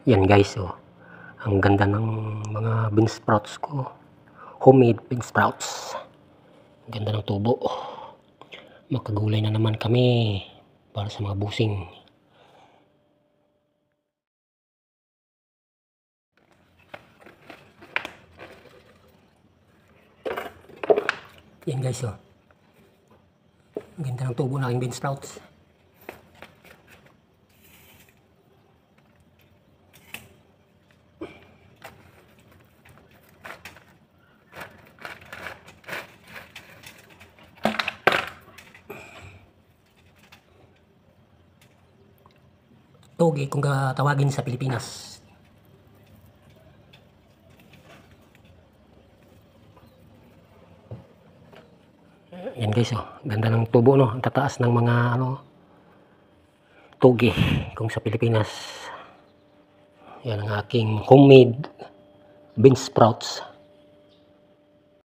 Yan guys, oh. Ang ganda ng mga bean sprouts ko. Homemade bean sprouts. Ang ganda ng tubo. Makagulay na naman kami para sa mga busing. Yan guys, oh. Ang ganda ng tubo ng aking bean sprouts. Toge kung tawagin sa Pilipinas. Yan guys, oh. Ganda ng tubo, no. Ang tataas ng mga toge kung sa Pilipinas. Yan ang aking homemade bean sprouts.